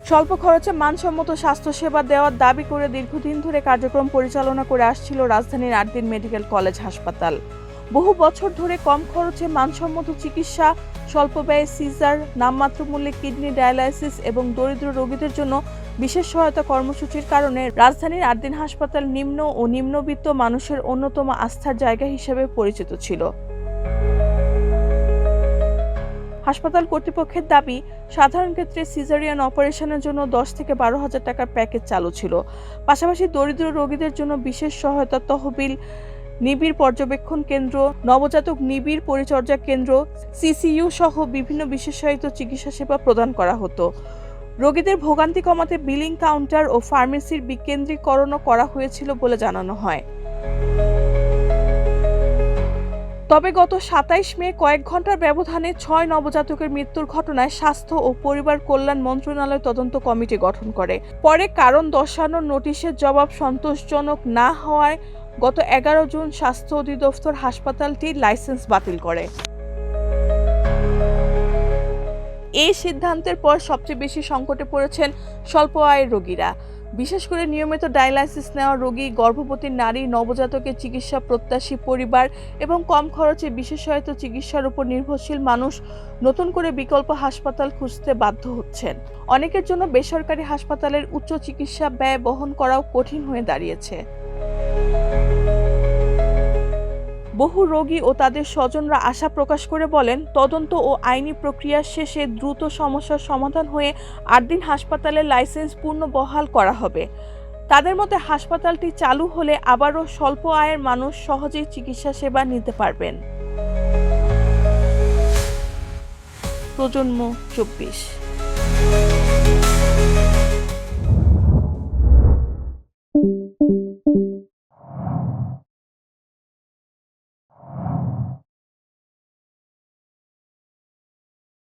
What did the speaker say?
স্বল্প খরচে মানসম্মত স্বাস্থ্যসেবা দেওয়ার দাবি করে দীর্ঘদিন ধরে কার্যক্রম পরিচালনা করে আসছিল রাজধানীর ৮ দিন মেডিকেল কলেজ হাসপাতাল। বহু বছর ধরে কম খরচে মানসম্মত চিকিৎসা, স্বল্প ব্যয়ে সিজার, নামমাত্র মূল্যে কিডনি ডায়ালাইসিস এবং দরিদ্র রোগীদের জন্য বিশেষ সহায়তা কর্মসূচির কারণে রাজধানীর ৮ দিন হাসপাতাল নিম্ন ও নিম্নবিত্ত মানুষের অন্যতম আস্থার জায়গা হিসেবে পরিচিত ছিল। হাসপাতাল কর্তৃপক্ষের দাবি, সাধারণ ক্ষেত্রে সিজারিয়ান অপারেশনের জন্য 10 থেকে 12 হাজার টাকার প্যাকেজ চালু ছিল। পাশাপাশি দরিদ্র রোগীদের জন্য বিশেষ সহায়তা তহবিল, নিবিড় পর্যবেক্ষণ কেন্দ্র, নবজাতক নিবিড় পরিচর্যা কেন্দ্র, সিসিইউ সহ বিভিন্ন বিশেষায়িত চিকিৎসা সেবা প্রদান করা হতো। রোগীদের ভোগান্তি কমাতে বিলিং কাউন্টার ও ফার্মেসির বিকেন্দ্রীকরণও করা হয়েছিল বলে জানানো হয়। তবে গত ২৭ মে কয়েক ঘন্টার ব্যবধানে ৬ নবজাতকের মৃত্যুর ঘটনায় স্বাস্থ্য ও পরিবার কল্যাণ মন্ত্রণালয় তদন্ত কমিটি গঠন করে। পরে কারণ দর্শানোর নোটিশের জবাব সন্তোষজনক না হওয়ায় গত ১১ জুন স্বাস্থ্য অধিদপ্তর হাসপাতালটির লাইসেন্স বাতিল করে। এই সিদ্ধান্তের পর সবচেয়ে বেশি সংকটে পড়েছেন স্বল্প আয়ের রোগীরা। বিশেষ করে নিয়মিত ডায়ালাইসিস নেওয়া রোগী, গর্ভবতী নারী, নবজাতকের চিকিৎসা প্রত্যাশী পরিবার এবং কম খরচে বিশেষায়িত চিকিৎসার উপর নির্ভরশীল মানুষ নতুন করে বিকল্প হাসপাতাল খুঁজতে বাধ্য হচ্ছেন। অনেকের জন্য বেসরকারি হাসপাতালের উচ্চ চিকিৎসা ব্যয় বহন করাও কঠিন হয়ে দাঁড়িয়েছে। বহু রোগী ও তাদের স্বজনরা আশা প্রকাশ করে বলেন, তদন্ত ও আইনি প্রক্রিয়া শেষে দ্রুত সমস্যার সমাধান হয়ে ৮ দিন হাসপাতালের লাইসেন্স পুনর্বহাল করা হবে। তাদের মতে হাসপাতালটি চালু হলে আবারও স্বল্প আয়ের মানুষ সহজেই চিকিৎসা সেবা নিতে পারবেন। প্রজন্ম ২৪।